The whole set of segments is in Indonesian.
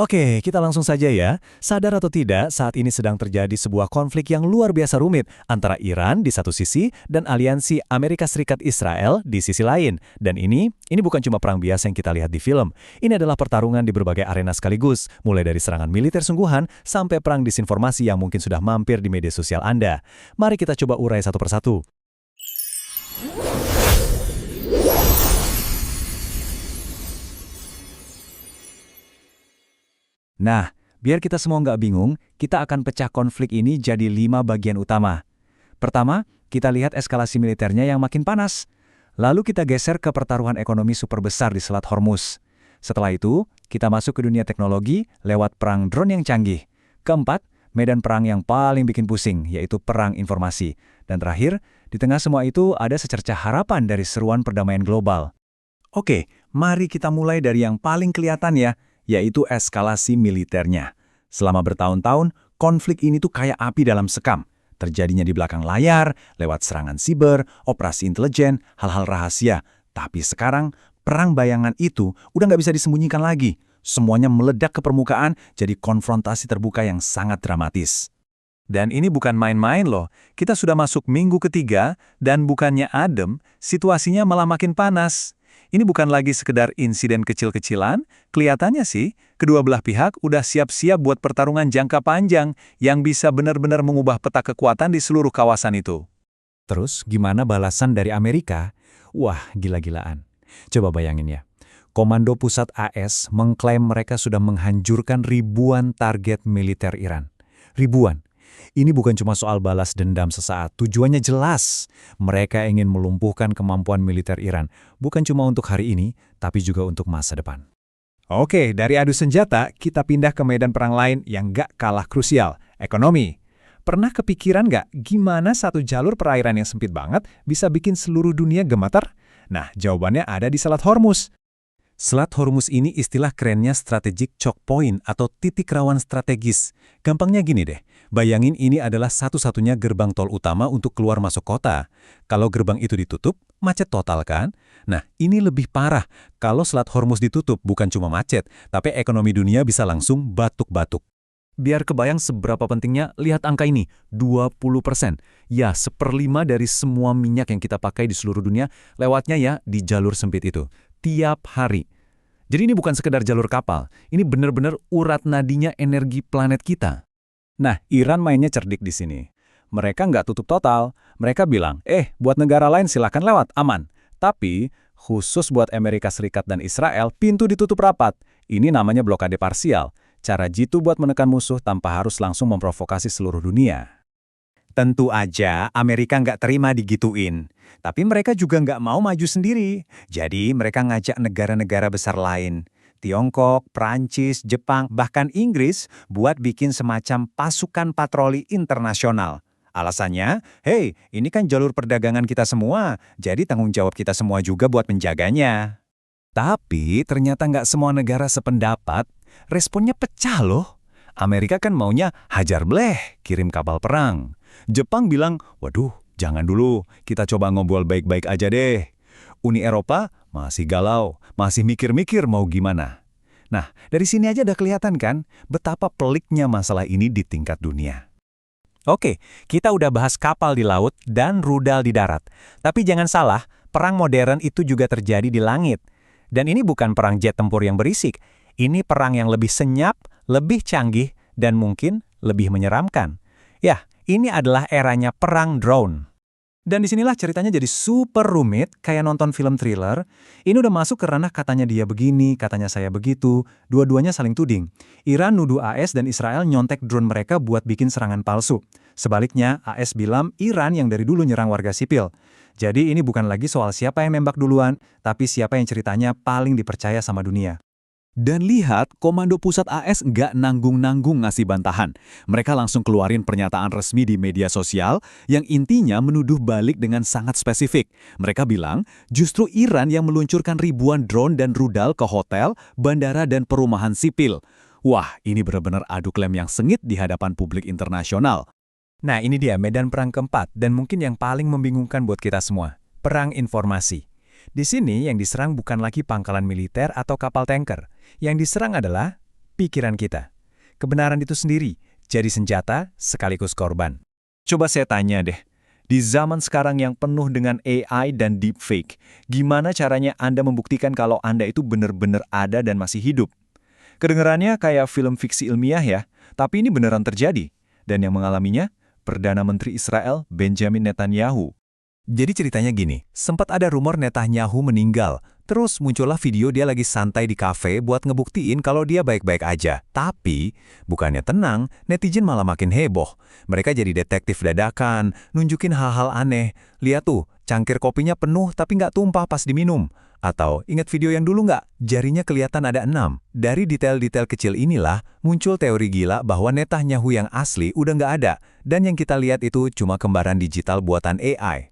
Oke, kita langsung saja ya. Sadar atau tidak, saat ini sedang terjadi sebuah konflik yang luar biasa rumit antara Iran di satu sisi dan aliansi Amerika Serikat Israel di sisi lain. Dan ini bukan cuma perang biasa yang kita lihat di film. Ini adalah pertarungan di berbagai arena sekaligus, mulai dari serangan militer sungguhan sampai perang disinformasi yang mungkin sudah mampir di media sosial Anda. Mari kita coba urai satu persatu. Nah, biar kita semua nggak bingung, kita akan pecah konflik ini jadi 5 bagian utama. Pertama, kita lihat eskalasi militernya yang makin panas. Lalu kita geser ke pertaruhan ekonomi super besar di Selat Hormuz. Setelah itu, kita masuk ke dunia teknologi lewat perang drone yang canggih. Keempat, medan perang yang paling bikin pusing, yaitu perang informasi. Dan terakhir, di tengah semua itu ada secercah harapan dari seruan perdamaian global. Oke, mari kita mulai dari yang paling kelihatan ya, yaitu eskalasi militernya. Selama bertahun-tahun, konflik ini tuh kayak api dalam sekam. Terjadinya di belakang layar, lewat serangan siber, operasi intelijen, hal-hal rahasia. Tapi sekarang, perang bayangan itu udah nggak bisa disembunyikan lagi. Semuanya meledak ke permukaan, jadi konfrontasi terbuka yang sangat dramatis. Dan ini bukan main-main loh. Kita sudah masuk minggu ketiga, dan bukannya adem, situasinya malah makin panas. Ini bukan lagi sekedar insiden kecil-kecilan, kelihatannya sih, kedua belah pihak udah siap-siap buat pertarungan jangka panjang yang bisa benar-benar mengubah peta kekuatan di seluruh kawasan itu. Terus, gimana balasan dari Amerika? Wah, gila-gilaan. Coba bayangin ya. Komando Pusat AS mengklaim mereka sudah menghancurkan ribuan target militer Iran. Ribuan. Ini bukan cuma soal balas dendam sesaat, tujuannya jelas. Mereka ingin melumpuhkan kemampuan militer Iran, bukan cuma untuk hari ini, tapi juga untuk masa depan. Oke, dari adu senjata, kita pindah ke medan perang lain yang gak kalah krusial, ekonomi. Pernah kepikiran gak gimana satu jalur perairan yang sempit banget bisa bikin seluruh dunia gemetar? Nah, jawabannya ada di Selat Hormuz. Selat Hormuz ini istilah kerennya strategic choke point atau titik rawan strategis. Gampangnya gini deh, bayangin ini adalah satu-satunya gerbang tol utama untuk keluar masuk kota. Kalau gerbang itu ditutup, macet total kan? Nah, ini lebih parah. Kalau Selat Hormuz ditutup, bukan cuma macet, tapi ekonomi dunia bisa langsung batuk-batuk. Biar kebayang seberapa pentingnya, lihat angka ini, 20%. Ya, 1/5 dari semua minyak yang kita pakai di seluruh dunia, lewatnya ya di jalur sempit itu. Tiap hari. Jadi ini bukan sekedar jalur kapal, ini benar-benar urat nadinya energi planet kita. Nah, Iran mainnya cerdik di sini. Mereka nggak tutup total, mereka bilang, buat negara lain silakan lewat, aman. Tapi, khusus buat Amerika Serikat dan Israel, pintu ditutup rapat. Ini namanya blokade parsial, cara jitu buat menekan musuh tanpa harus langsung memprovokasi seluruh dunia. Tentu aja Amerika nggak terima digituin. Tapi mereka juga nggak mau maju sendiri. Jadi mereka ngajak negara-negara besar lain. Tiongkok, Prancis, Jepang, bahkan Inggris buat bikin semacam pasukan patroli internasional. Alasannya, ini kan jalur perdagangan kita semua, jadi tanggung jawab kita semua juga buat menjaganya. Tapi ternyata nggak semua negara sependapat, responnya pecah loh. Amerika kan maunya hajar bleh, kirim kapal perang. Jepang bilang, waduh, jangan dulu, kita coba ngobrol baik-baik aja deh. Uni Eropa masih galau, masih mikir-mikir mau gimana. Nah, dari sini aja udah kelihatan kan, betapa peliknya masalah ini di tingkat dunia. Oke, kita udah bahas kapal di laut dan rudal di darat. Tapi jangan salah, perang modern itu juga terjadi di langit. Dan ini bukan perang jet tempur yang berisik, ini perang yang lebih senyap, lebih canggih, dan mungkin lebih menyeramkan. Ya, ini adalah eranya perang drone. Dan disinilah ceritanya jadi super rumit, kayak nonton film thriller. Ini udah masuk ke ranah katanya dia begini, katanya saya begitu. Dua-duanya saling tuding. Iran nuduh AS dan Israel nyontek drone mereka buat bikin serangan palsu. Sebaliknya, AS bilang Iran yang dari dulu nyerang warga sipil. Jadi ini bukan lagi soal siapa yang nembak duluan, tapi siapa yang ceritanya paling dipercaya sama dunia. Dan lihat, Komando Pusat AS nggak nanggung-nanggung ngasih bantahan. Mereka langsung keluarin pernyataan resmi di media sosial yang intinya menuduh balik dengan sangat spesifik. Mereka bilang, justru Iran yang meluncurkan ribuan drone dan rudal ke hotel, bandara, dan perumahan sipil. Wah, ini benar-benar adu klaim yang sengit di hadapan publik internasional. Nah, ini dia medan perang keempat dan mungkin yang paling membingungkan buat kita semua. Perang informasi. Di sini yang diserang bukan lagi pangkalan militer atau kapal tanker. Yang diserang adalah pikiran kita. Kebenaran itu sendiri jadi senjata sekaligus korban. Coba saya tanya deh, di zaman sekarang yang penuh dengan AI dan deepfake, gimana caranya Anda membuktikan kalau Anda itu benar-benar ada dan masih hidup? Kedengarannya kayak film fiksi ilmiah ya, tapi ini beneran terjadi. Dan yang mengalaminya, Perdana Menteri Israel Benjamin Netanyahu. Jadi ceritanya gini, sempat ada rumor Netanyahu meninggal. Terus muncullah video dia lagi santai di kafe buat ngebuktiin kalau dia baik-baik aja. Tapi, bukannya tenang, netizen malah makin heboh. Mereka jadi detektif dadakan, nunjukin hal-hal aneh. Lihat tuh, cangkir kopinya penuh tapi nggak tumpah pas diminum. Atau, ingat video yang dulu nggak? Jarinya kelihatan ada 6. Dari detail-detail kecil inilah, muncul teori gila bahwa Netanyahu yang asli udah nggak ada. Dan yang kita lihat itu cuma kembaran digital buatan AI.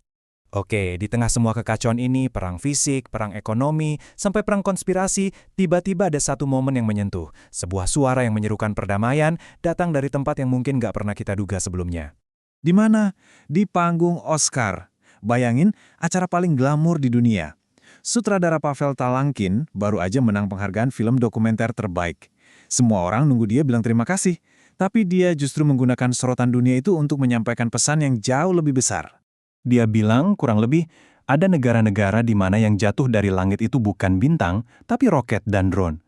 Oke, di tengah semua kekacauan ini, perang fisik, perang ekonomi, sampai perang konspirasi, tiba-tiba ada satu momen yang menyentuh. Sebuah suara yang menyerukan perdamaian datang dari tempat yang mungkin nggak pernah kita duga sebelumnya. Di mana? Di panggung Oscar. Bayangin, acara paling glamor di dunia. Sutradara Pavel Talankin baru aja menang penghargaan film dokumenter terbaik. Semua orang nunggu dia bilang terima kasih, tapi dia justru menggunakan sorotan dunia itu untuk menyampaikan pesan yang jauh lebih besar. Dia bilang kurang lebih, ada negara-negara di mana yang jatuh dari langit itu bukan bintang, tapi roket dan drone.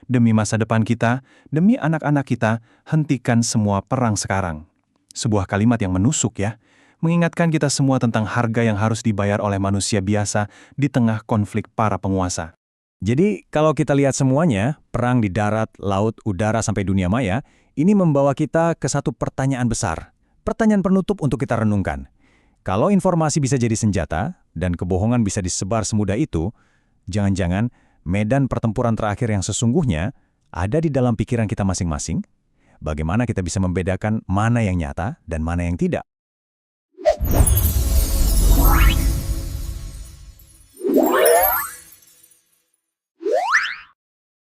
Demi masa depan kita, demi anak-anak kita, hentikan semua perang sekarang. Sebuah kalimat yang menusuk ya, mengingatkan kita semua tentang harga yang harus dibayar oleh manusia biasa di tengah konflik para penguasa. Jadi, kalau kita lihat semuanya, perang di darat, laut, udara, sampai dunia maya, ini membawa kita ke satu pertanyaan besar. Pertanyaan penutup untuk kita renungkan. Kalau informasi bisa jadi senjata, dan kebohongan bisa disebar semudah itu, jangan-jangan medan pertempuran terakhir yang sesungguhnya ada di dalam pikiran kita masing-masing? Bagaimana kita bisa membedakan mana yang nyata dan mana yang tidak?